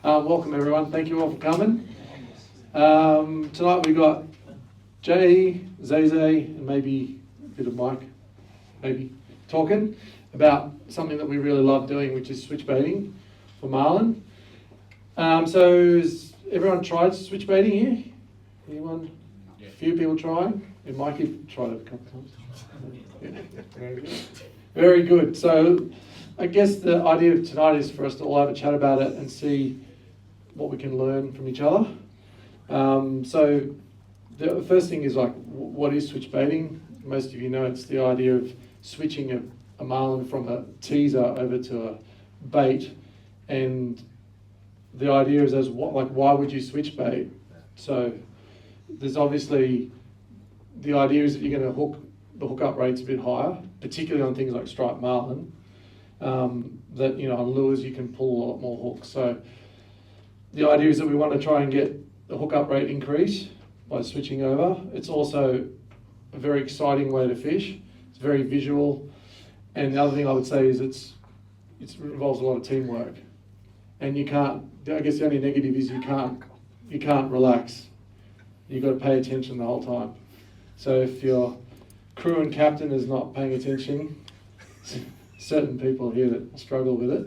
Welcome everyone, thank you all for coming. Tonight we've got Jay, Zay, and maybe a bit of Mike, maybe, talking about something that we really love doing, which is switchbaiting for Marlin. So has everyone tried switchbaiting here? Anyone? Yeah. A few people trying? And Mike, you've tried it a couple of times. Yeah. Very good. So I guess the idea of tonight is for us to all have a chat about it and see what we can learn from each other. So the first thing is like, what is switchbaiting? Most of you know it's the idea of switching a marlin from a teaser over to a bait, and the idea is why would you switch bait? So there's obviously the idea is that you're going to hook the hookup rates a bit higher, particularly on things like striped marlin. That on lures you can pull a lot more hooks. So the idea is that we want to try and get the hookup rate increase by switching over. It's also a very exciting way to fish. It's very visual, and the other thing I would say is it involves a lot of teamwork, and you can't. I guess the only negative is you can't relax. You've got to pay attention the whole time. So if your crew and captain is not paying attention, certain people here that struggle with it.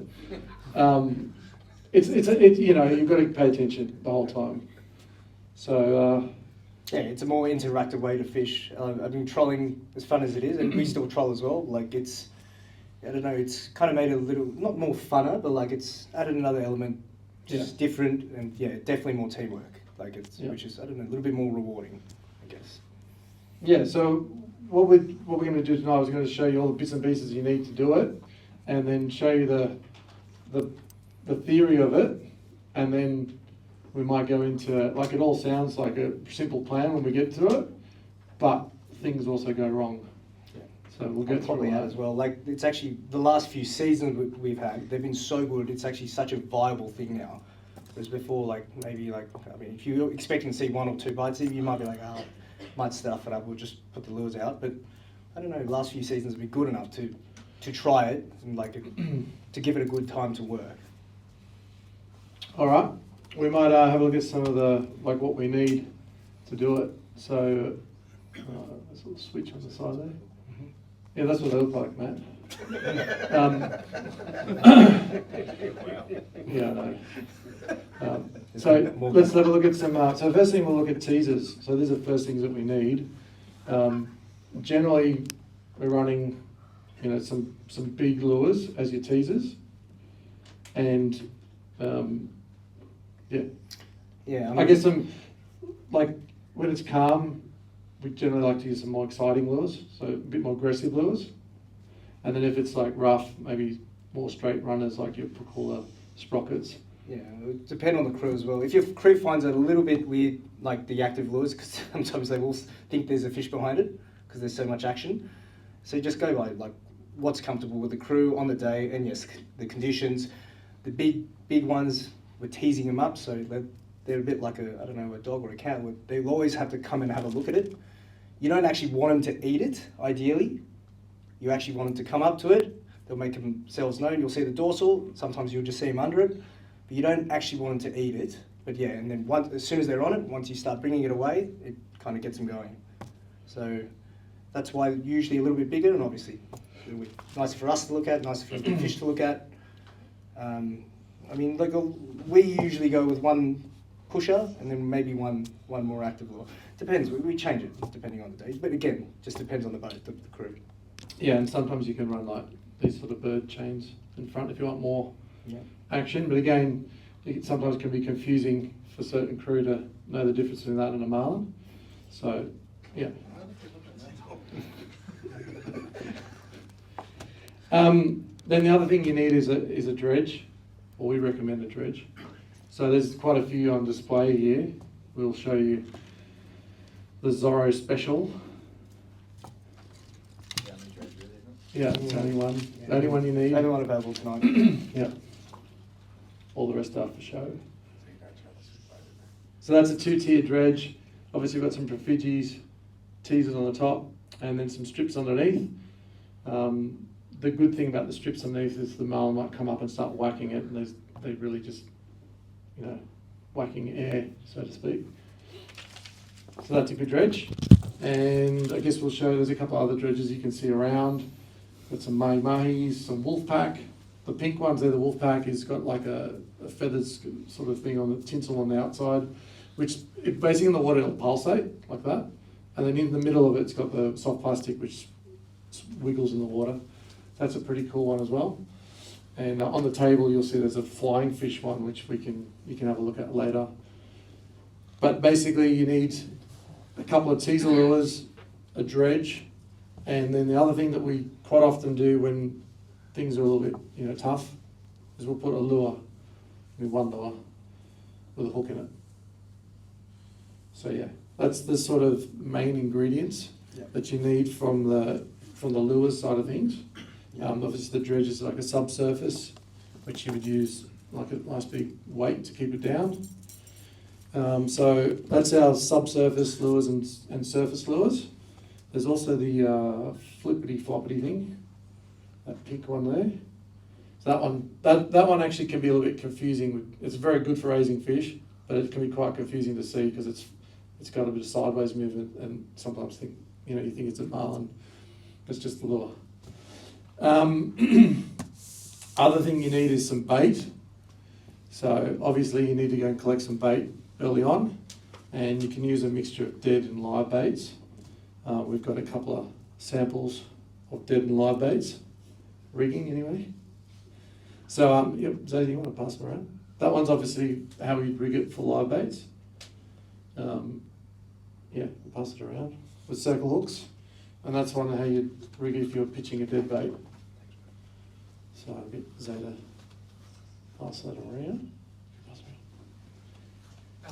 You've got to pay attention the whole time. So yeah, it's a more interactive way to fish. I mean, trolling, as fun as it is, and we still troll as well. Like it's kind of made it a little not more funner, but like it's added another element, just different, and definitely more teamwork. Like which is a little bit more rewarding, I guess. Yeah. So what we're going to do tonight is going to show you all the bits and pieces you need to do it, and then show you the theory of it, and then we might go into, like, it all sounds like a simple plan when we get to it, but things also go wrong. Yeah. So we'll get through that as well. Like, it's actually the last few seasons we've had, they've been so good. It's actually such a viable thing now. Whereas before, if you're expecting to see one or two bites, you might be like, might stuff it up, we'll just put the lures out. But I don't know, the last few seasons have been good enough to try it and to give it a good time to work. All right, we might have a look at some of what we need to do it. So there's a little switch on the side there. Mm-hmm. Yeah, that's what they look like, Matt. Yeah, I know. So let's have a look at some. So first thing we'll look at teasers. So these are the first things that we need. Generally, we're running, some big lures as your teasers, and I guess some, like when it's calm, we generally like to use some more exciting lures, so a bit more aggressive lures. And then if it's like rough, maybe more straight runners like your Procooler sprockets. Yeah, it would depend on the crew as well. If your crew finds it a little bit weird, like the active lures, because sometimes they will think there's a fish behind it because there's so much action. So you just go by like what's comfortable with the crew on the day, and yes, the conditions. The big ones, we're teasing them up, so they're a bit like a dog or a cat. They'll always have to come and have a look at it. You don't actually want them to eat it, ideally. You actually want them to come up to it. They'll make themselves known. You'll see the dorsal. Sometimes you'll just see them under it. But you don't actually want them to eat it. But yeah, and then as soon as they're on it, once you start bringing it away, it kind of gets them going. So that's why usually a little bit bigger, and obviously a little bit nicer for us to look at, nicer for the fish to look at. We usually go with one pusher and then maybe one more active lure. Depends. We change it depending on the day. But again, just depends on the boat, the crew. Yeah, and sometimes you can run like these sort of bird chains in front if you want more action. But again, it sometimes can be confusing for certain crew to know the difference between that and a marlin. So, yeah. Then the other thing you need is a dredge, or we recommend a dredge. So there's quite a few on display here. We'll show you the Zorro Special. Yeah, it's the only one. Yeah. The only one you need. Only one available tonight. Yeah. All the rest are for show. So that's a 2-tier dredge. Obviously we've got some Profigis, teasers on the top, and then some strips underneath. The good thing about the strips underneath is the marlin might come up and start whacking it, and they really just whacking air, so to speak. So that's a good dredge. And I guess we'll show, there's a couple other dredges you can see around. Got some mahi-mahis, some wolfpack. The pink ones there, the wolfpack, has got like a feathers sort of thing on the tinsel on the outside, which basically in the water it'll pulsate like that. And then in the middle of it, it's got the soft plastic which wiggles in the water. That's a pretty cool one as well. And on the table you'll see there's a flying fish one which you can have a look at later. But basically you need a couple of teaser lures, a dredge, and then the other thing that we quite often do when things are a little bit tough is we'll put a lure, one lure with a hook in it. So yeah, that's the sort of main ingredients that you need from the lures side of things. Obviously the dredge is like a subsurface, which you would use like a nice big weight to keep it down. So that's our subsurface lures and surface lures. There's also the flippity floppity thing, that pink one there. So that one actually can be a little bit confusing. It's very good for raising fish, but it can be quite confusing to see because it's got a bit of sideways movement, and sometimes you think it's a marlin. It's just the lure. Other thing you need is some bait. So obviously you need to go and collect some bait early on, and you can use a mixture of dead and live baits. We've got a couple of samples of dead and live baits, rigging anyway. So Zoe, do you want to pass them around? That one's obviously how we rig it for live baits. We'll pass it around with circle hooks, and that's one how you rig it if you're pitching a dead bait. So I'll get Zoe to pass that around.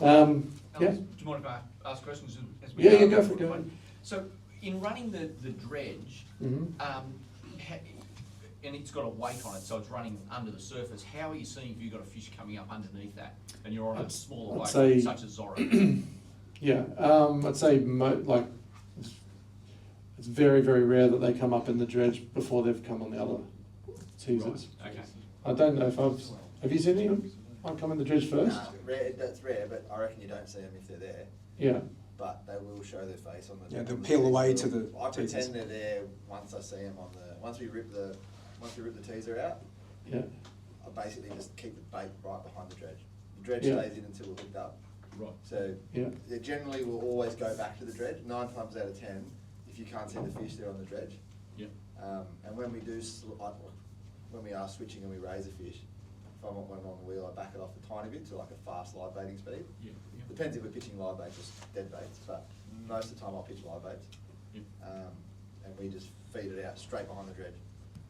Alex, yeah. do you mind if I ask questions as we Yeah, go for it. Go ahead. So, in running the dredge, Mm-hmm. And it's got a weight on it, so it's running under the surface, how are you seeing if you've got a fish coming up underneath that and you're on a smaller weight, such as Zorro? Yeah, I'd say it's very, very rare that they come up in the dredge before they've come on the other teasers. Right. Okay. I don't know if have you seen anyone come in the dredge first? That's rare, but I reckon you don't see them if they're there. Yeah. But they will show their face on the. Yeah, they'll peel away to the. I teasers. pretend they're there once I see them once we rip the teaser out. Yeah. I basically just keep the bait right behind the dredge. The dredge Yeah. stays in until we're hooked up. Right. So Yeah. they generally will always go back to the dredge. 9 times out of 10, if you can't see the fish, they're on the dredge. Yeah. And when we when we are switching and we raise a fish, if I want one on the wheel, I back it off a tiny bit to like a fast live baiting speed. Yeah. Yeah. Depends if we're pitching live baits or dead baits, but most of the time I'll pitch live baits. Yeah. And we just feed it out straight behind the dredge.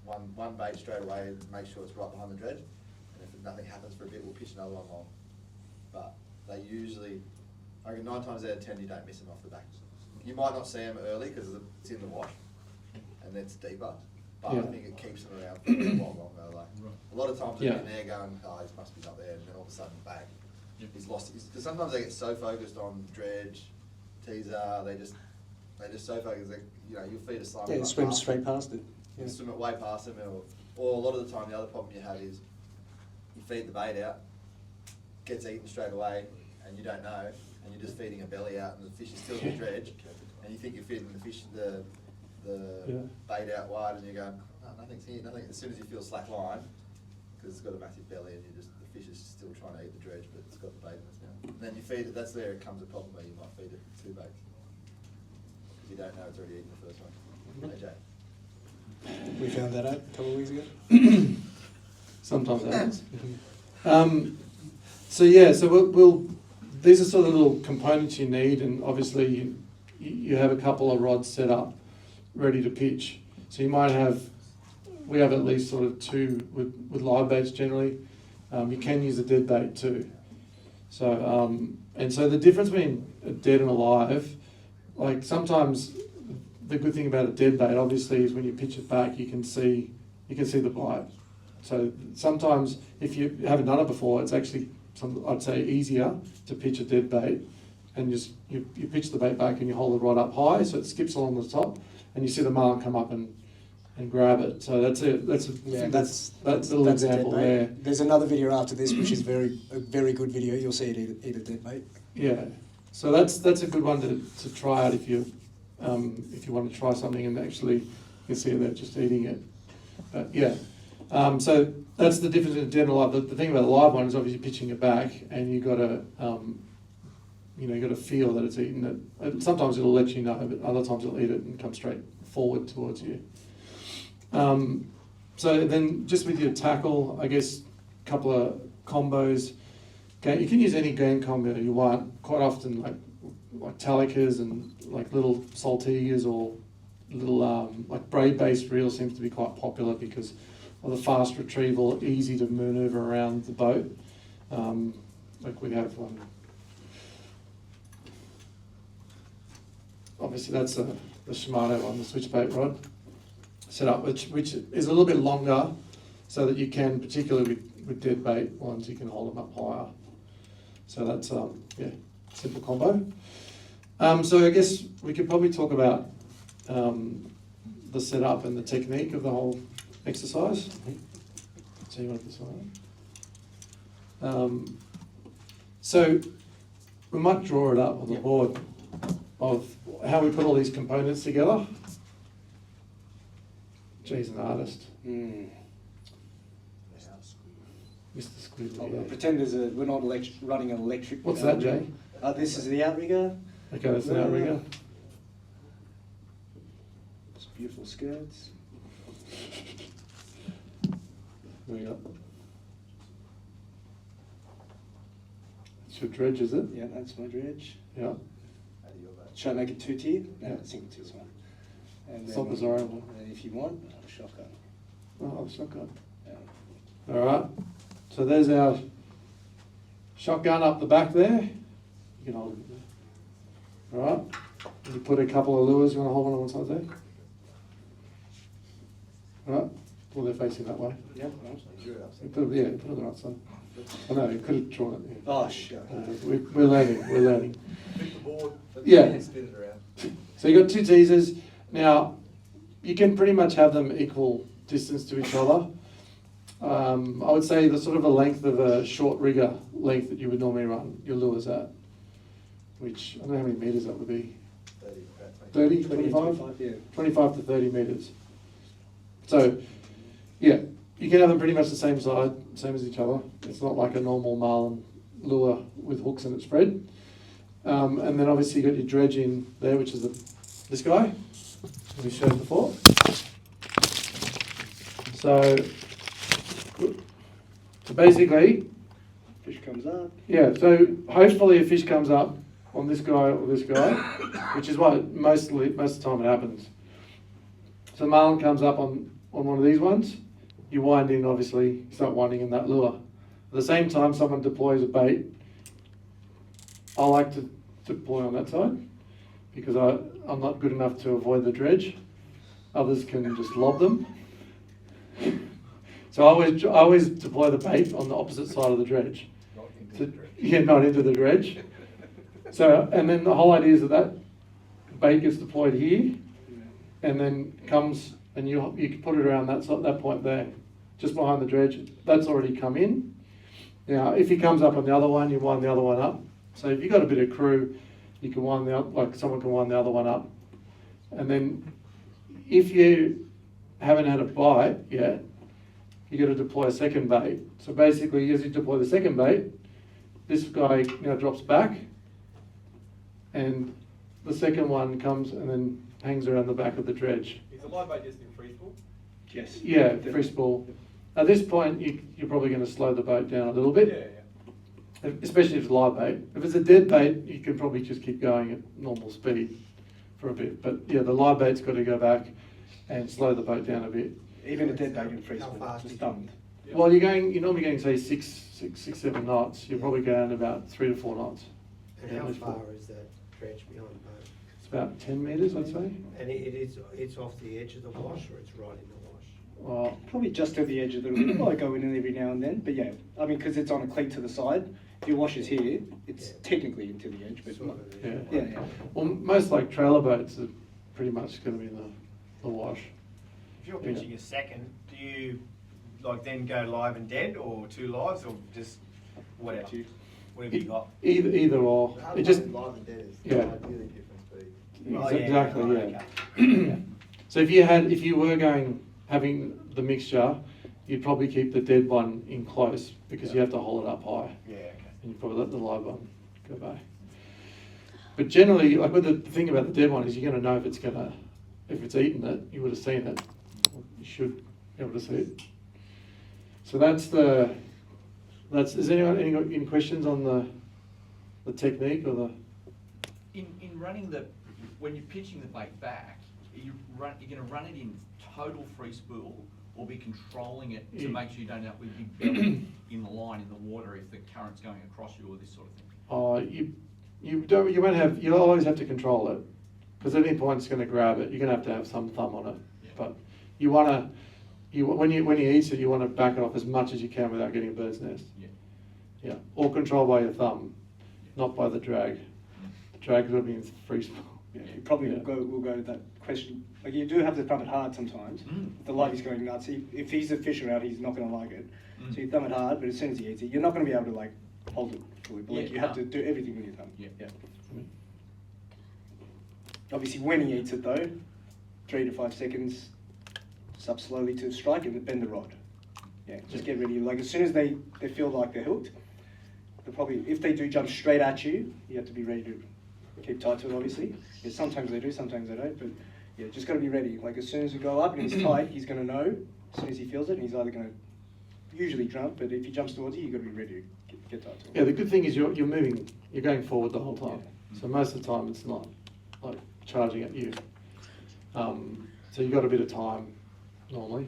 One bait straight away, make sure it's right behind the dredge, and if nothing happens for a bit, we'll pitch another one long. But they usually, I reckon 9 times out of 10 you don't miss them off the back. You might not see them early because it's in the wash and it's deeper, but Yeah. I think it keeps them around for a while longer. Like, Right. a lot of times they're Yeah. in there going, oh, it must be up there, and then all of a sudden, bang, Yeah. he's lost. Because sometimes they get so focused on dredge, teaser, they just so focused that you'll feed a salmon. Yeah, it like swims past straight them. past it. You Yeah. swim it way past them, or a lot of the time the other problem you have is you feed the bait out, gets eaten straight away, and you don't know, and you're just feeding a belly out, and the fish is still in the dredge, and you think you're feeding the fish the bait out wide, and you're going, oh, nothing's here, nothing. As soon as you feel slack line, because it's got a massive belly, and the fish is still trying to eat the dredge, but it's got the bait in its mouth. And then you feed it. That's where it comes a problem where you might feed it 2 baits because you don't know it's already eaten the first one. Hey, Jay. We found that out a couple of weeks ago. Sometimes that happens. So yeah, so we'll these are sort of little components you need, and obviously you have a couple of rods set up ready to pitch. So you might we have at least sort of 2 with live baits generally. You can use a dead bait too. So and so the difference between a dead and a live, like sometimes the good thing about a dead bait obviously is when you pitch it back you can see the bite. So sometimes if you haven't done it before, it's actually I'd say easier to pitch a dead bait, and just you pitch the bait back and you hold the rod up high so it skips along the top, and you see the marlin come up and and grab it. So that's a little example dead bait. there. There's another video after this which is a very good video. You'll see it eat a dead bait. Yeah, so that's a good one to try out if you want to try something and actually you can see they're just eating it. But yeah, so that's the difference in dead and alive. The thing about a live one is obviously pitching it back, and you got to you got to feel that it's eating it. Sometimes it'll let you know, but other times it'll eat it and come straight forward towards you. So then just with your tackle, I guess a couple of combos. Okay, you can use any game combo you want. Quite often like talicas and like little saltigas or little like braid-based reels seems to be quite popular because of the fast retrieval, easy to maneuver around the boat. Like we have one. Obviously that's the Shimano one, the Switchbait rod setup, which is a little bit longer, so that you can, particularly with dead bait ones, you can hold them up higher. So that's yeah, simple combo. So I guess we could probably talk about the setup and the technique of the whole exercise. So you want this one? So we might draw it up on the board of how we put all these components together. Jay's an artist. Mr. Squid. Oh, well, pretend we're not running an electric. What's that, Jay? This is the Outrigger. Okay, that's an Outrigger. It's beautiful skirts. There we go. It's your Dredge, is it? Yeah, that's my Dredge. Yeah. Should I make it 2-tier? No, Yeah. single tier's one. And It's not bizarre. and if you want, a shotgun. Oh, shotgun. Yeah. All right. So there's our shotgun up the back there. You can hold it there. All right. You put a couple of lures. You want to hold one on one side there? All right. Well, they're facing that way. Yeah. Put it on the right side. I know, you could have drawn it. Yeah. Oh, shit. We're learning. Flip the board. Yeah. Spin it around. So you've got two teasers. Now, you can pretty much have them equal distance to each other. I would say the sort of a length of a short rigger length that you would normally run your lures at, which, I don't know how many meters that would be. 30, 25? Yeah. 25 to 30 meters. So, yeah, you can have them pretty much the same side, same as each other. It's not like a normal Marlin lure with hooks in its spread. And then obviously you got your Dredge in there, which is this guy, we showed before. So basically, Fish comes up. yeah, so hopefully a fish comes up on this guy or this guy, which is what most of the time it happens. So Marlin comes up on one of these ones, you wind in, obviously, you start winding in that lure. At the same time, someone deploys a bait. I like to deploy on that side because I'm not good enough to avoid the Dredge. Others can just lob them. So I always deploy the bait on the opposite side of the Dredge. Not into the Dredge. Yeah, not into the Dredge. So, and then the whole idea is that bait gets deployed here, and then comes and you can put it around that point there, just behind the Dredge. That's already come in. Now, if he comes up on the other one, you wind the other one up. So if you've got a bit of crew, you can wind someone can wind the other one up. And then if you haven't had a bite yet, you got to deploy a second bait. So basically, as you deploy the second bait, this guy now drops back, and the second one comes and then hangs around the back of the Dredge. Is the live bait just in free spool? Yes. Yeah, free spool. At this point, you're probably going to slow the boat down a little bit. Yeah. Especially if it's live bait. If it's a dead bait, you can probably just keep going at normal speed for a bit. But yeah, the live bait's got to go back and slow the boat down a bit. Even a dead bait in freeze How will fast just is it? stunned. Yeah. Well, you're normally going, say, 7 knots. You're probably going about 3 to 4 knots. And Yeah, how that's far cool. is that Dredge behind the boat? It's about 10 metres, I'd say. And it's off the edge of the wash, or it's right in the wash? Well, Probably just to the edge a little bit. I go in every now and then, but yeah, I mean, because it's on a cleat to the side. If your wash is here, it's Yeah. technically into the edge, but Sort of, yeah. yeah. Well, most like trailer boats are pretty much going to be in the wash. If you're pitching a second, do you like then go live and dead, or 2 lives, or just whatever? Whatever you got. Either or. The hard It part just with live and dead is yeah. ideally different speed. Oh, yeah, exactly right, yeah. okay. So if you were having the mixture, you'd probably keep the dead one in close because you have to hold it up high, Yeah, okay. and you probably let the live one go by. But generally, like with the thing about the dead one is you're going to know if it's eaten it, you would have seen it. You should be able to see it. So is anyone any questions on the technique or the? In running when you're pitching the bait back, you're going to run it in total free spool, or be controlling it to make sure you don't end up with big belly in the line in the water if the current's going across you or this sort of thing? You'll always have to control it, because at any point it's going to grab it. You're going to have some thumb on it, Yeah. but when he eats it, you want to back it off as much as you can without getting a bird's nest. Yeah, or controlled by your thumb, not by the drag. The drag will be in free spool. Yeah, you probably will go to that question. Like, you do have to thumb it hard sometimes. If the live is going nuts, if he's a fisher out, he's not going to like it. So you thumb it hard, but as soon as he eats it, you're not going to be able to like hold it fully. But like, you have to do everything with your thumb. Yeah. Obviously, when he eats it though, 3 to 5 seconds, stop slowly to strike and bend the rod. Yeah, just get ready. Like, as soon as they feel like they're hooked, they'll probably, if they do jump straight at you, you have to be ready to keep tight to it, obviously. Yeah, sometimes they do, sometimes they don't, but yeah, just got to be ready. Like, as soon as you go up and he's tight, he's going to know as soon as he feels it, and he's either going to usually jump, but if he jumps towards you, you've got to be ready to get tight to it. Yeah, the good thing is you're moving, you're going forward the whole time. So most of the time it's not like charging at you. So you've got a bit of time normally.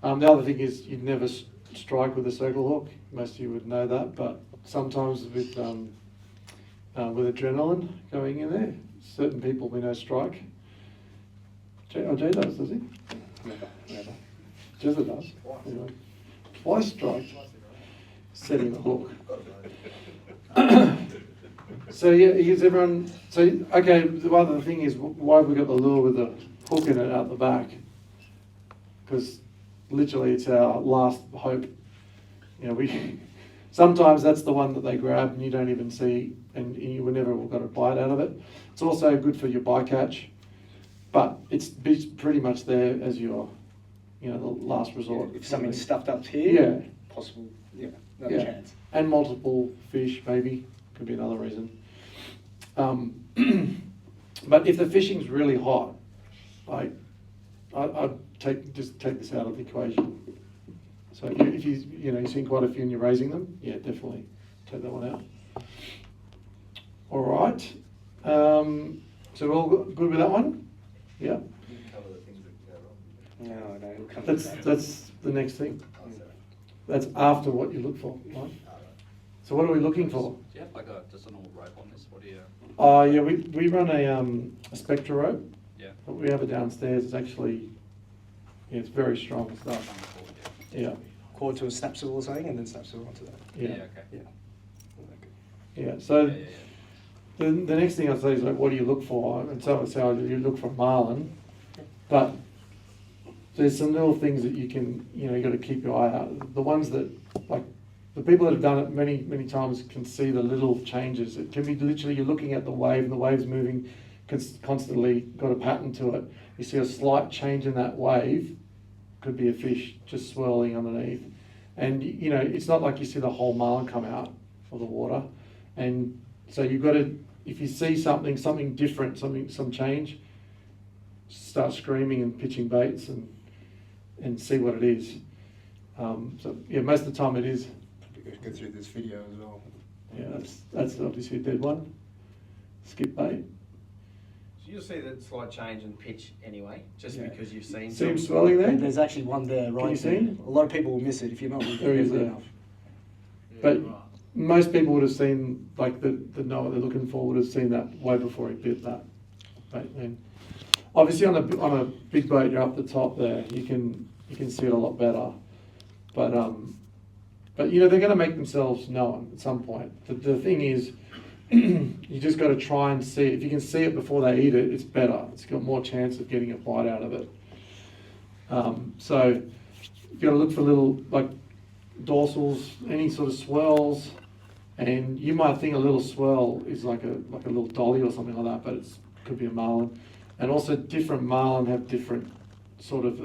The other thing is you'd never strike with a circle hook. Most of you would know that, but sometimes with adrenaline going in there, certain people we know strike. Jay does he? Never. Jezza does. Anyway. Twice strike, setting the hook. So yeah, is everyone? So okay. The other thing is why have we got the lure with the hook in it out the back? Because literally it's our last hope. You know, sometimes that's the one that they grab and you don't even see, and you would never got a bite out of it. It's also good for your bycatch, but it's pretty much there as your, the last resort. If something's stuffed up here, possible, another chance. And multiple fish, maybe, could be another reason. But if the fishing's really hot, like, I'd take this out of the equation. So if you've seen quite a few and you're raising them, yeah, definitely take that one out. All right. So we're all good with that one? Yeah. You can cover the things that go wrong. No, it'll come to that. That's the next thing. Oh, sorry. That's after what you look for, right? So what are we looking for? Do you have like just a normal rope on this? What do you? Yeah, we run a Spectra rope. Yeah. But we have it downstairs. It's actually, it's very strong stuff. Yeah. Cord to a snap swivel or something, and then snap swivel onto that. Yeah. Okay. Yeah. So Yeah. the next thing I'd say is like, what do you look for? And so I'd say you look for Marlin, but there's some little things that you can, you got to keep your eye out. The ones that, like, the people that have done it many, many times can see the little changes. It can be literally you're looking at the wave and the wave's moving constantly, got a pattern to it. You see a slight change in that wave, could be a fish just swirling underneath. And, it's not like you see the whole marlin come out of the water. And so you've got to, if you see something different, some change, start screaming and pitching baits and see what it is. So yeah, most of the time it is. Go through this video as well. Yeah, that's obviously a dead one. Skip bait. So you'll see that slight change in pitch anyway, just Yeah. because you've seen. See him swirling there? And there's actually one there, right? Can you see? A lot of people will miss it if you're not There he is there. enough. But most people would have seen, like, that know what they're looking for, would have seen that way before he bit that bait. And obviously on a big boat, you're up the top there, you can see it a lot better. But they're going to make themselves known at some point. The thing is, you just got to try and see. If you can see it before they eat it, it's better. It's got more chance of getting a bite out of it. So you've got to look for little like dorsals, any sort of swirls, and you might think a little swirl is like a little dolly or something like that, but it could be a marlin. And also different marlin have different sort of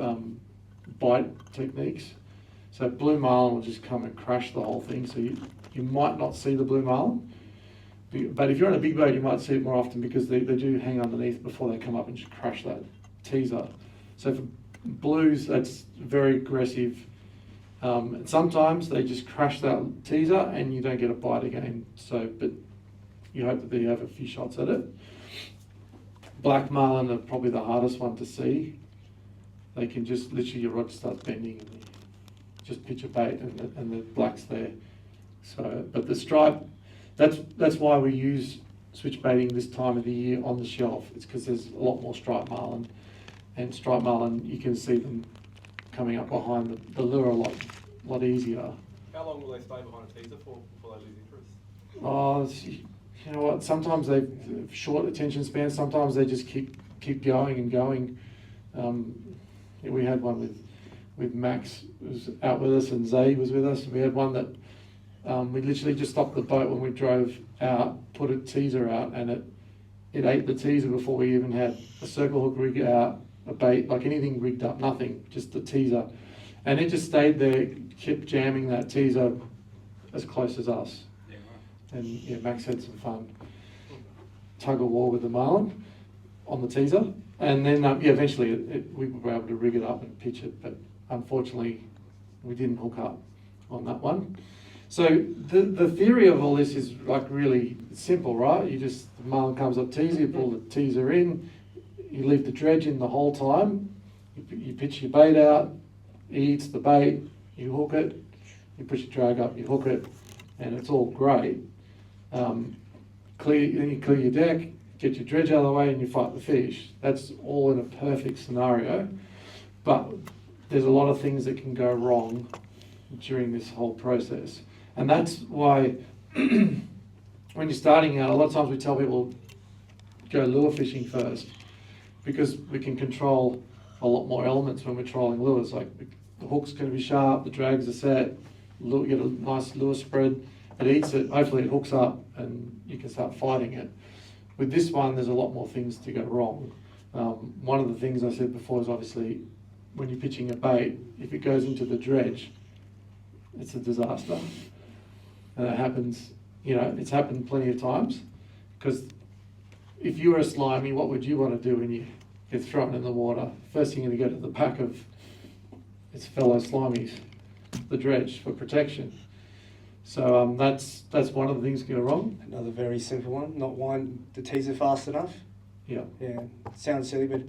bite techniques. So blue marlin will just come and crash the whole thing. So you might not see the blue marlin, but if you're on a big boat, you might see it more often because they do hang underneath before they come up and just crash that teaser. So for blues, that's very aggressive. And sometimes they just crash that teaser and you don't get a bite again. So, but you hope that you have a few shots at it. Black marlin are probably the hardest one to see. They can just literally your rod starts bending and you just pitch a bait and the black's there. So, but the stripe, that's why we use switch baiting this time of the year on the shelf. It's because there's a lot more striped marlin, and striped marlin you can see them coming up behind the lure a lot easier. How long will they stay behind a teaser for before they lose interest? Oh, you know what? Sometimes they have short attention spans. Sometimes they just keep going and going. We had one with Max who was out with us, and Zay was with us. We had one that we literally just stopped the boat when we drove out, put a teaser out, and it ate the teaser before we even had a circle hook rig out, a bait, like anything rigged up, nothing, just the teaser. And it just stayed there, kept jamming that teaser as close as us. Yeah, right. And yeah, Max had some fun. Tug of war with the marlin on the teaser. And then eventually we were able to rig it up and pitch it, but unfortunately we didn't hook up on that one. So the theory of all this is like really simple, right? The marlin comes up teaser, you pull the teaser in, you leave the dredge in the whole time, you pitch your bait out, he eats the bait, you hook it, you push your drag up, you hook it, and it's all great. Then you clear your deck, get your dredge out of the way, and you fight the fish. That's all in a perfect scenario, but there's a lot of things that can go wrong during this whole process. And that's why when you're starting out, a lot of times we tell people go lure fishing first, because we can control a lot more elements when we're trolling lures. Like the hook's going to be sharp, the drags are set, you get a nice lure spread, it eats it, hopefully it hooks up and you can start fighting it. With this one, there's a lot more things to go wrong. One of the things I said before is obviously when you're pitching a bait, if it goes into the dredge, it's a disaster. And it happens, it's happened plenty of times, because if you were a slimy, what would you want to do when you get thrown in the water? First thing you're going to go to the pack of its fellow slimies, the dredge, for protection. So that's one of the things that go wrong. Another very simple one, not wind the teaser fast enough. Yeah. Yeah, it sounds silly, but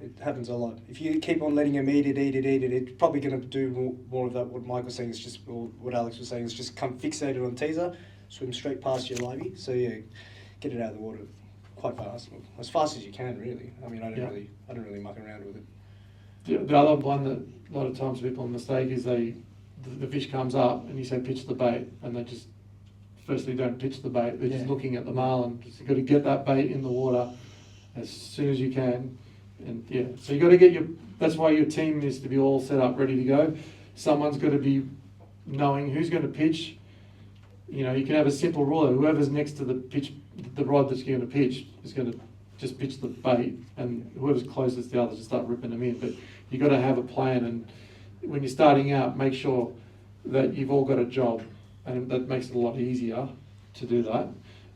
it happens a lot. If you keep on letting him eat it, it's probably going to do more of that. What Mike was saying is just, or what Alex was saying is just come fixated on teaser, swim straight past your livey. So yeah, get it out of the water quite fast, as fast as you can, really. I mean, I don't really muck around with it. The other one that a lot of times people mistake is the fish comes up and you say pitch the bait, and they just firstly don't pitch the bait. They're just looking at the marlin. You've got to get that bait in the water as soon as you can. And yeah, so you got to get that's why your team is to be all set up, ready to go. Someone's got to be knowing who's going to pitch. You can have a simple rule. Whoever's next to the rod that's going to pitch is going to just pitch the bait, and whoever's closest to the others just start ripping them in. But you've got to have a plan, and when you're starting out, make sure that you've all got a job, and that makes it a lot easier to do that.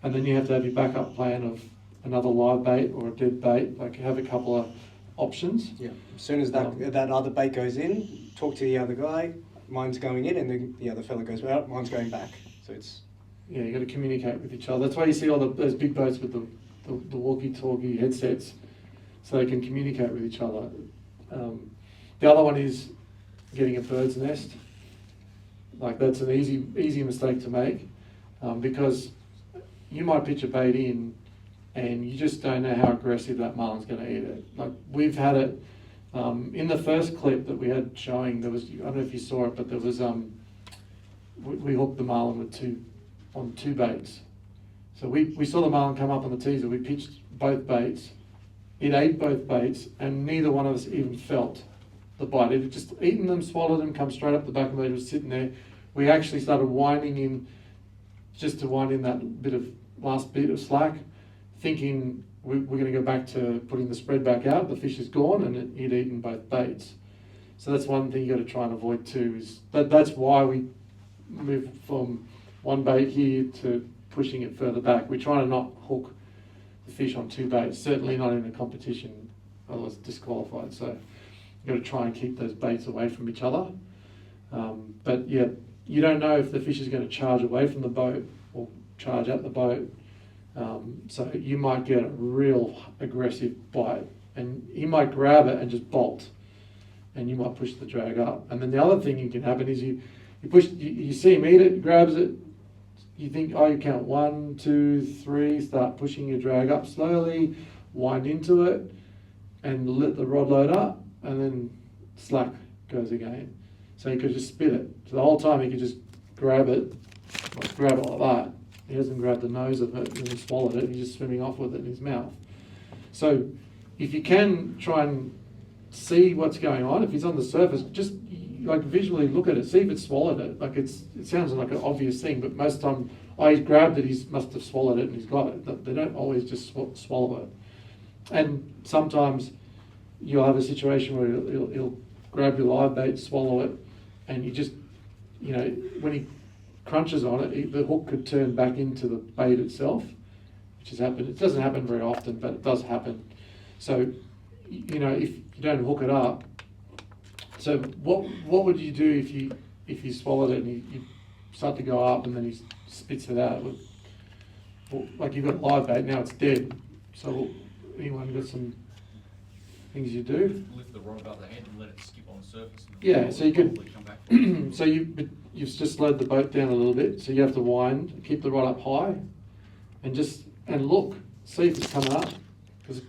And then you have to have your backup plan of another live bait or a dead bait. Like, have a couple of options. Yeah. As soon as that other bait goes in, talk to the other guy. Mine's going in, and then the other fella goes out. Mine's going back. So it's you got to communicate with each other. That's why you see all those big boats with the walkie-talkie headsets, so they can communicate with each other. The other one is getting a bird's nest. Like, that's an easy mistake to make, because you might pitch a bait in and you just don't know how aggressive that marlin's going to eat it. Like, we've had it in the first clip that we had showing. There was, I don't know if you saw it, but there was we hooked the marlin on two baits. So we saw the marlin come up on the teaser. We pitched both baits. It ate both baits, and neither one of us even felt the bite. It had just eaten them, swallowed them, come straight up the back of it. It was sitting there. We actually started winding in, just to wind in that last bit of slack, thinking we're going to go back to putting the spread back out. The fish is gone and he'd eaten both baits. So that's one thing you got to try and avoid too. Is that's why we moved from one bait here to pushing it further back. We're trying to not hook the fish on two baits. Certainly not in a competition, otherwise disqualified. So you've got to try and keep those baits away from each other. But yeah, you don't know if the fish is going to charge away from the boat or charge at the boat. So you might get a real aggressive bite, and he might grab it and just bolt, and you might push the drag up. And then the other thing that can happen is you see him eat it, grabs it, you think, oh, you count 1, 2, 3, start pushing your drag up slowly, wind into it, and let the rod load up, and then slack goes again. So he could just spit it. So the whole time he could just grab it like that. He hasn't grabbed the nose of it and swallowed it, he's just swimming off with it in his mouth. So if you can try and see what's going on, if he's on the surface, just like visually look at it, see if it's swallowed it. Like it sounds like an obvious thing, but most of the time, oh, he's grabbed it, he must have swallowed it and he's got it. They don't always just swallow it. And sometimes you'll have a situation where he'll grab your live bait, swallow it, and you just, when he crunches on it, the hook could turn back into the bait itself, which has happened. It doesn't happen very often, but it does happen. So, if you don't hook it up, so what would you do if you swallowed it and you start to go up and then he spits it out? Like you've got live bait, now it's dead. So anyone got some things you do? Lift the rod above the head and let it skip on the surface. And Yeah, so you could, come back. so you've just slowed the boat down a little bit, so you have to wind, keep the rod up high, and look, see if it's coming up. Because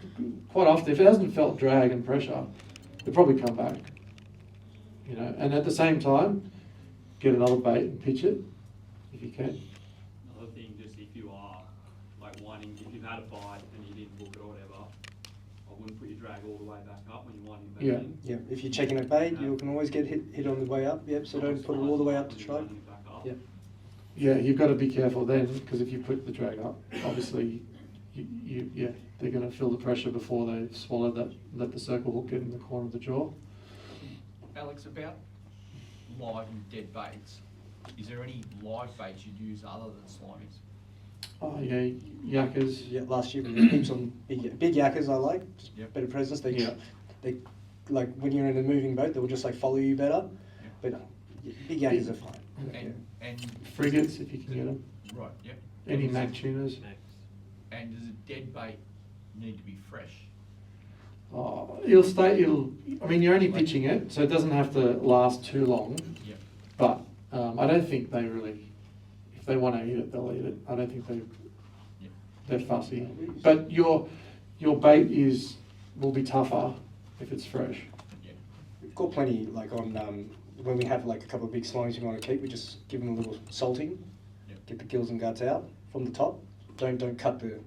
quite often, if it hasn't felt drag and pressure, it'll probably come back. And at the same time, get another bait and pitch it, if you can. Another thing, just if you are like winding, if you've had a bite and you didn't hook it or whatever, I wouldn't put your drag all the way back up when you're winding back in. Yeah, if you're checking a bait, you can always get hit on the way up. Yep, so don't put it all the way up to try. Yep. Yeah, you've got to be careful then, because if you put the drag up, obviously, they're going to feel the pressure before they swallow that, let the circle hook get in the corner of the jaw. Alex, about live and dead baits, is there any live baits you'd use other than slimies? Oh yeah, yakkers. Yeah, last year we did heaps on big yakkers. I like just better presence. They like when you're in a moving boat, they will just like follow you better. But big yakkers are fine. And frigates, if you can get them. Right. Yep. Any mag tuners. And does a dead bait need to be fresh? Oh, I mean, you're only pitching it, so it doesn't have to last too long. Yep. But I don't think they really, if they want to eat it, they'll eat it. I don't think they're fussy. But your bait will be tougher if it's fresh. Yeah. We've got plenty like on when we have like a couple of big slimes we want to keep, we just give them a little salting, get the gills and guts out from the top. Don't cut the.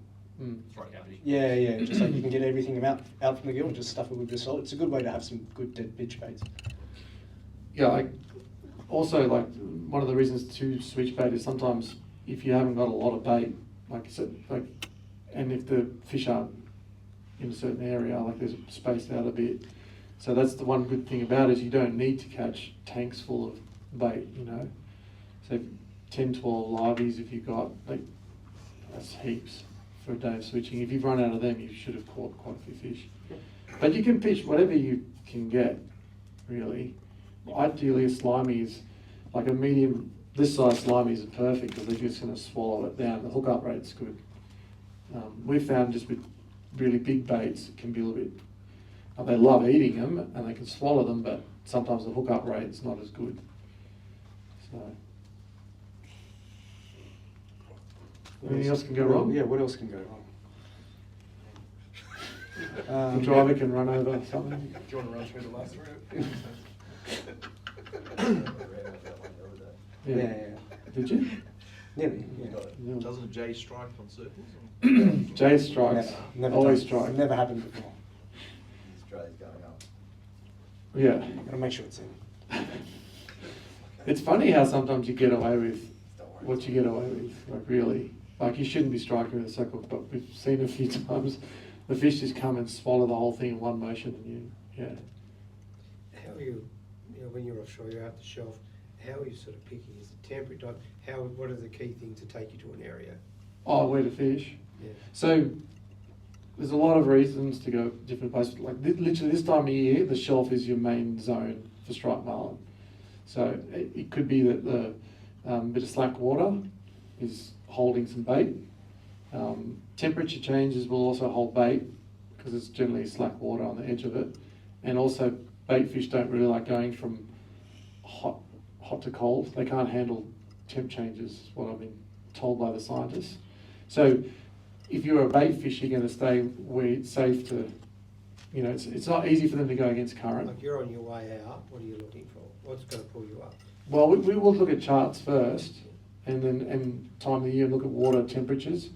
Throat cavity. Yeah, just like you can get everything out from the gill and just stuff it with the salt. It's a good way to have some good dead bitch baits. Yeah, also one of the reasons to switch bait is sometimes if you haven't got a lot of bait, and if the fish aren't in a certain area, like there's spaced out a bit. So that's the one good thing about it is you don't need to catch tanks full of bait, So 10, 12 liveys if you've got, that's heaps for a day of switching. If you've run out of them, you should have caught quite a few fish. But you can fish whatever you can get, really. Ideally, a slimy is like a medium, this size slimy is perfect because they're just going to swallow it down. The hookup rate's good. We've found just with really big baits, it can be a little bit, they love eating them and they can swallow them, but sometimes the hookup rate's not as good. So. Anything else can go wrong? Yeah, what else can go wrong? The driver can run over something. Do you want to run through the last route? Yeah. Did you? Nearly, Yeah. Doesn't Jay strike on circles? Jay strikes. Never Always done. strike. Never happened before. Australia's going up. Yeah. Gotta make sure it's in. It's funny how sometimes you get away with what you get away with, like really. Like you shouldn't be striking with a circle, but we've seen a few times the fish just come and swallow the whole thing in one motion and How are you, when you're offshore, you're out the shelf, how are you sort of picking? Is it temperate? What are the key things to take you to an area? Oh, where to fish? Yeah. So there's a lot of reasons to go different places. Like literally this time of year, the shelf is your main zone for striped marlin. So it could be that the bit of slack water is holding some bait. Temperature changes will also hold bait because it's generally slack water on the edge of it. And also bait fish don't really like going from hot to cold. They can't handle temp changes, is what I've been told by the scientists. So if you're a bait fish, you're going to stay where it's safe to, it's not easy for them to go against current. Like you're on your way out, what are you looking for? What's going to pull you up? Well, we will look at charts first, and then time of the year look at water temperatures.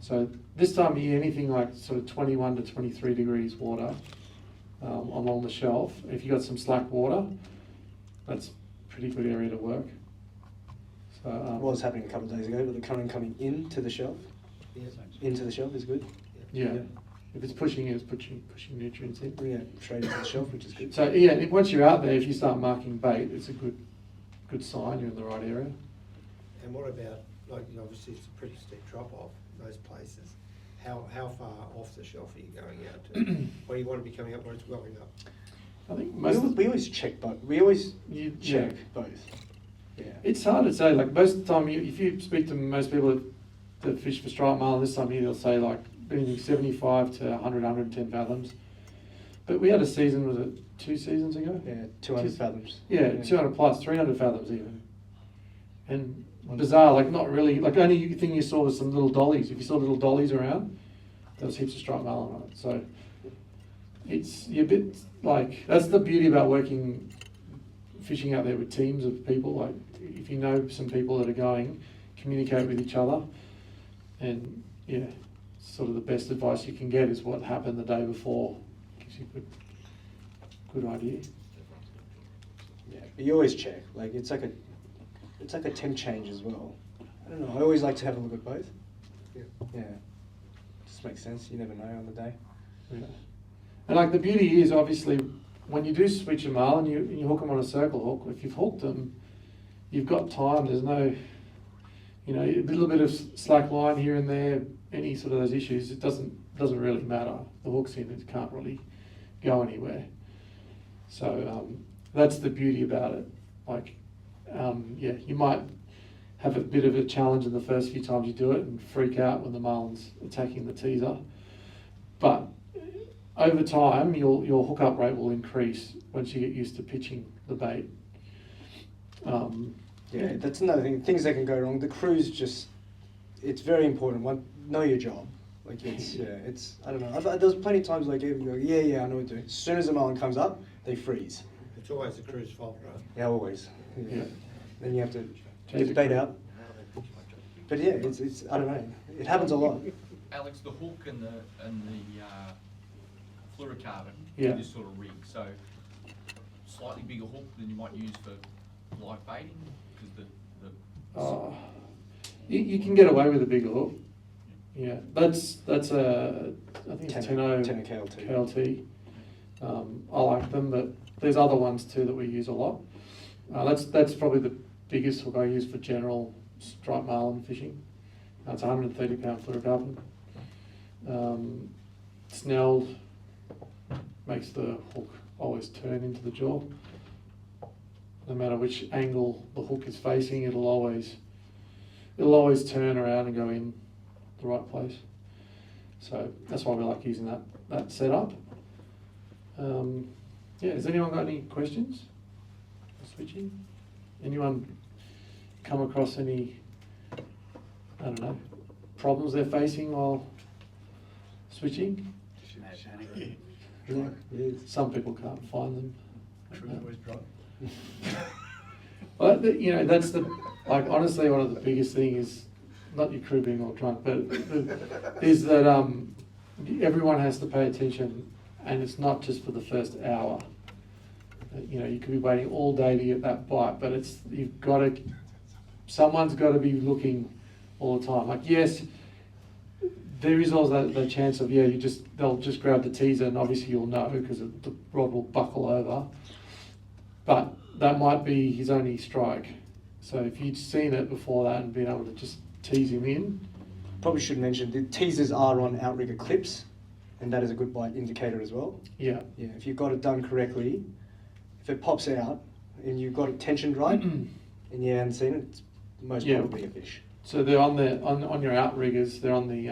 So this time of year, anything like sort of 21 to 23 degrees water along the shelf. If you've got some slack water, that's a pretty good area to work. So, What was happening a couple of days ago, with the current coming into the shelf? Yeah. Into the shelf is good. yeah. If it's pushing in, it's pushing nutrients in. Yeah, straight into the shelf, which is good. So yeah, once you're out there, if you start marking bait, it's a good sign you're in the right area. And what about, obviously it's a pretty steep drop off most places. How far off the shelf are you going out to? What do you want to be coming up when it's going up? I think We always check both. We always check yeah. both. Yeah. It's hard to say. Like most of the time, if you speak to most people that fish for striped marlin this time of year, they'll say like anything 75 to 100, 110 fathoms. But we had a season, was it 2 seasons ago? Yeah, 200 fathoms. Yeah, 200 plus, 300 fathoms even. And bizarre, like not really, like only thing you saw was some little dollies. If you saw little dollies around, there was heaps of striped marlin on it. So you're a bit like, that's the beauty about fishing out there with teams of people. Like if you know some people that are going, communicate with each other, and yeah, sort of the best advice you can get is what happened the day before. Gives you a good idea. Yeah, but you always check. Like it's like a temp change as well. I don't know. I always like to have a look at both. Yeah. Yeah. Just makes sense. You never know on the day. Yeah. And like the beauty is obviously when you do switch a marlin, you hook them on a circle hook. If you've hooked them, you've got time. There's no, a little bit of slack line here and there. Any sort of those issues, it doesn't really matter. The hook's in, it can't really go anywhere. So that's the beauty about it. Like, you might have a bit of a challenge in the first few times you do it and freak out when the marlin's attacking the teaser. But over time, your hookup rate will increase once you get used to pitching the bait. Yeah, that's another thing. Things that can go wrong. The crew's it's very important. Know your job. Like it's I don't know. There's plenty of times like you go, yeah, I know what to do. As soon as the marlin comes up, they freeze. It's always the crew's fault, right? Yeah, always. Yeah. Then you have to Change get the bait out. But yeah, it's I don't know. It happens a lot. Alex, the hook and the fluorocarbon Yeah. in this sort of rig, so slightly bigger hook than you might use for live baiting, because You can get away with a bigger hook. Yeah, that's a I think it's 10 KLT. KLT. I like them, but there's other ones too that we use a lot. That's probably the biggest hook I use for general striped marlin fishing. It's 130 pound fluorocarbon. Snelled makes the hook always turn into the jaw. No matter which angle the hook is facing, it'll always turn around and go in the right place. So that's why we like using that setup. Has anyone got any questions? Switching? Anyone come across any, I don't know, problems they're facing while switching? Yeah. Some people can't find them. Crew always drunk. Well, that's honestly one of the biggest things is not your crew being all drunk, but is that everyone has to pay attention, and it's not just for the first hour. You know, you could be waiting all day to get that bite, but someone's got to be looking all the time. Like, yes, there is also the chance of, they'll just grab the teaser and obviously you'll know because the rod will buckle over. But that might be his only strike. So if you'd seen it before that and been able to just tease him in. Probably should mention, the teasers are on Outrigger clips, and that is a good bite indicator as well. Yeah. Yeah, if you've got it done correctly, if it pops out and you've got it tensioned right, and you haven't seen it, it's most probably a fish. So they're on your outriggers, they're on the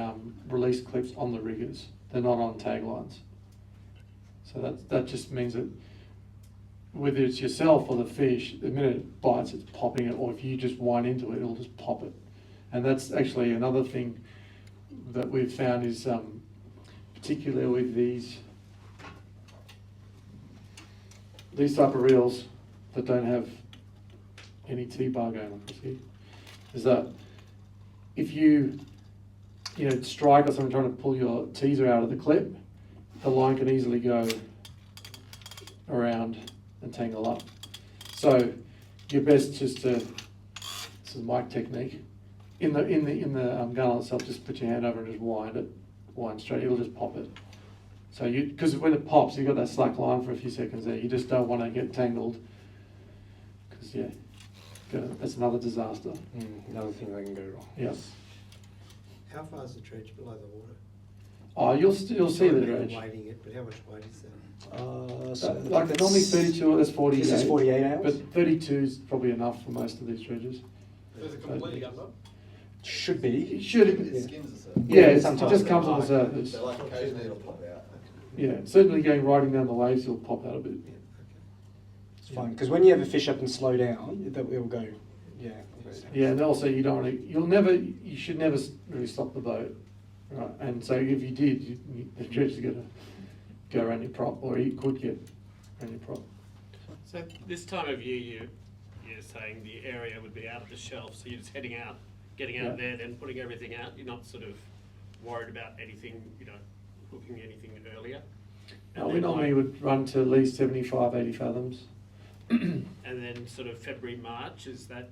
release clips on the riggers. They're not on taglines. So that just means that whether it's yourself or the fish, the minute it bites, it's popping it, or if you just wind into it, it'll just pop it. And that's actually another thing that we've found is, particularly with these type of reels that don't have any T-bar going on, see, is that if you strike or something trying to pull your teaser out of the clip, the line can easily go around and tangle up. So your best just to, this is my technique, in the gun itself, just put your hand over and just wind straight, it'll just pop it. So because when it pops, you've got that slack line for a few seconds there, you just don't want to get tangled, because that's another disaster. Another thing that can go wrong. Yes. How far is the dredge below the water? Oh, you'll see the dredge. Weighting it, but how much weight is that? Like normally 32, that's 48. This is 48 hours? But 32 is probably enough for most of these dredges. Is it completely under? Should be. It should. It skims the surface. Yeah, it sometimes. just comes on the surface. So like occasionally it'll pop out. Yeah, certainly going riding down the waves, it'll pop out a bit. It's fine, because when you have a fish up and slow down, it'll go, yeah. Yeah, and also you don't want to, you should never really stop the boat, right? And so if you did, the dredge is going to go around your prop, or you could get around your prop. So this time of year, you're saying the area would be out of the shelf, so you're just heading out, getting out there, then putting everything out. You're not sort of worried about anything, hooking anything earlier. No, we normally would run to at least 75, 80 fathoms. And then sort of February, March, is that?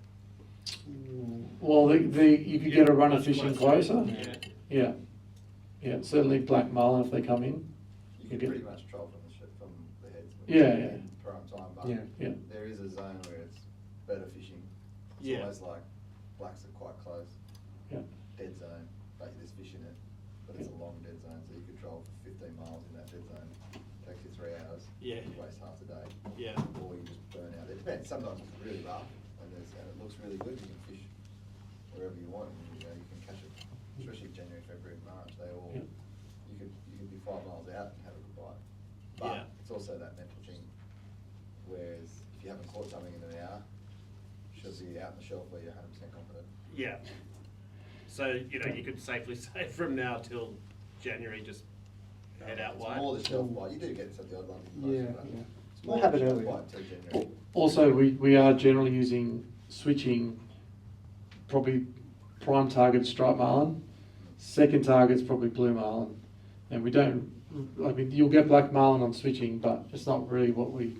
Well, you could get a runner fishing closer. Yeah. Yeah, certainly black marlin if they come in. You can pretty much troll from the heads. Yeah. Prime time, but Yeah. there is a zone where it's better fishing. It's Yeah. always like blacks are quite close. Yeah. Dead zone, but there's fish in it, but it's a long dead zone, so you could troll for 15 miles in that dead zone. Takes you 3 hours. Yeah. You waste half the day. Yeah. Or you just burn out. It depends. Sometimes it's really rough and it looks really good. You can fish wherever you want. And, you can catch it, especially January, February, March. They all you could be 5 miles out and have a good bite. But it's also that mental thing. Whereas if you haven't caught something in an hour, should be out on the shelf where you're 100% confident. Yeah. So, you could safely say from now till January, just head out It's wide. more the shelf bite. You do get some of the odd ones. Yeah, but yeah. It's Might more happen the shelf earlier. bite till January. Also, we are generally using switching, probably prime target striped marlin, second target's probably blue marlin, and we don't. I mean, you'll get black marlin on switching, but it's not really what we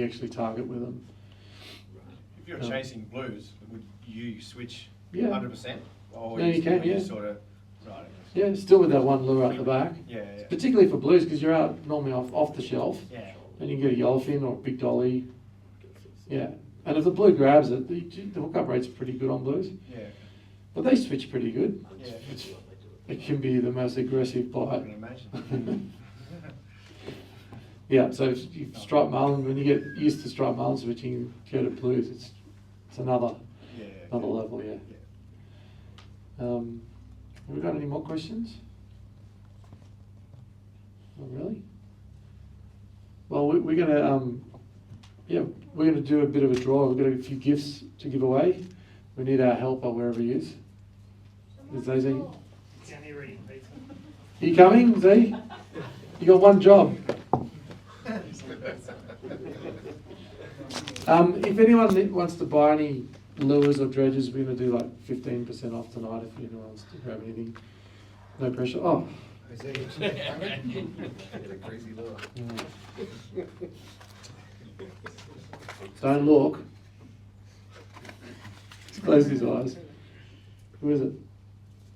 actually target with them. If you're chasing blues, would you switch Yeah. 100%? Or No, you can, yeah. Sort of, right. Yeah, still with that one lure at the back. Yeah. Particularly for blues, because you're out normally off the shelf, Yeah. and you can get a yellowfin or a big dolly. Yeah, and if the blue grabs it, the hookup rate's pretty good on blues. Yeah. But they switch pretty good. Yeah. It can be the most aggressive I bite. can imagine. Yeah, so if you stripe marlin, when you get used to stripe marlin switching, go to blues, it's another level, yeah. Have we got any more questions? Not really? Well, we're gonna do a bit of a draw. We've got a few gifts to give away. We need our helper wherever he is. Is Zazie? You coming, Z? You got one job. If anyone wants to buy any lures or dredges, we're going to do like 15% off tonight if anyone wants to grab anything. No pressure. Oh. Get a crazy lure. Don't look. He's closed his eyes. Who is it?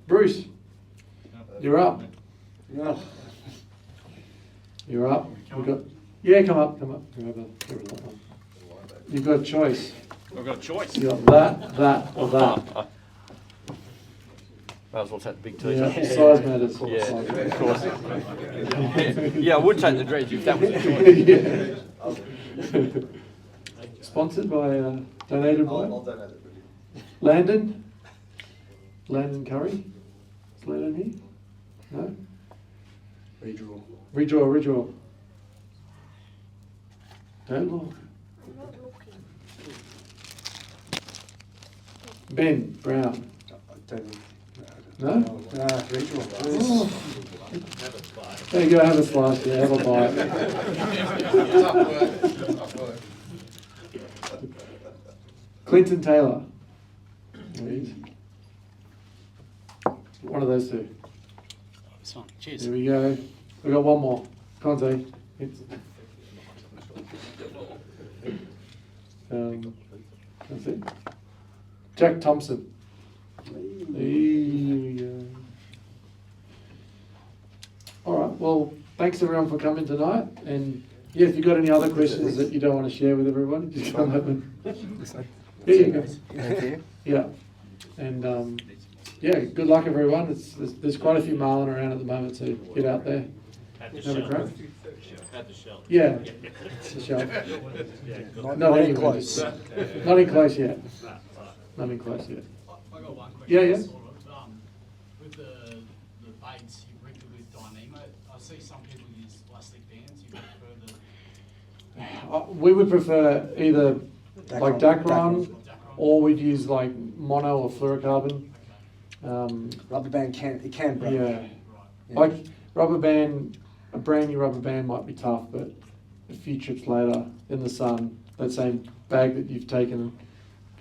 Bruce, you're up. Yeah. You're up. We've got, yeah, come up. Grab that one. You've got a choice. I've got a choice. You got that, or that. Might as well take the big Yeah, t-shirt. size matters. Yeah, of course. Yeah, I would take the Dredge if that was the choice. Yeah. Sponsored by, donated by I'll donate it. Landon. Landon Curry. Is Landon here? No? Redraw. Redraw. Don't look. Ben Brown. No? Redraw. Oh. There you go, have a slice, yeah, have a bite. Clinton Taylor. There he is. One of those two. This one. Cheers. There we go. We've got one more. Conte. That's it. Jack Thompson. There we go. All right. Well, thanks everyone for coming tonight. And yeah, if you've got any other questions that you don't want to share with everybody, just come up and. There you go. Thank you. Yeah. And yeah, good luck everyone. There's quite a few marlin around at the moment, so get out there. At the Have a shelf. crack. At the shelf. Yeah. The shelf. Yeah, Not in anywhere. close. Not in close yet. Nah, right. Not in close yet. I got one question. Yeah. Sort of, with the baits, you rigged it with Dynamo. I see some people use plastic bands. You prefer the We would prefer either like Dacron. Dacron, or we'd use like mono or fluorocarbon. Rubber band can break. Yeah. Like rubber band, a brand new rubber band might be tough, but a few trips later in the sun, that same bag that you've taken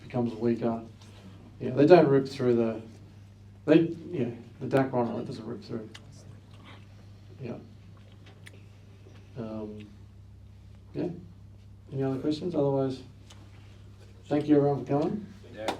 becomes weaker. Yeah, they don't rip through the Dacron on it doesn't rip through. Yeah. Yeah. Any other questions? Otherwise, thank you everyone for coming. Yeah.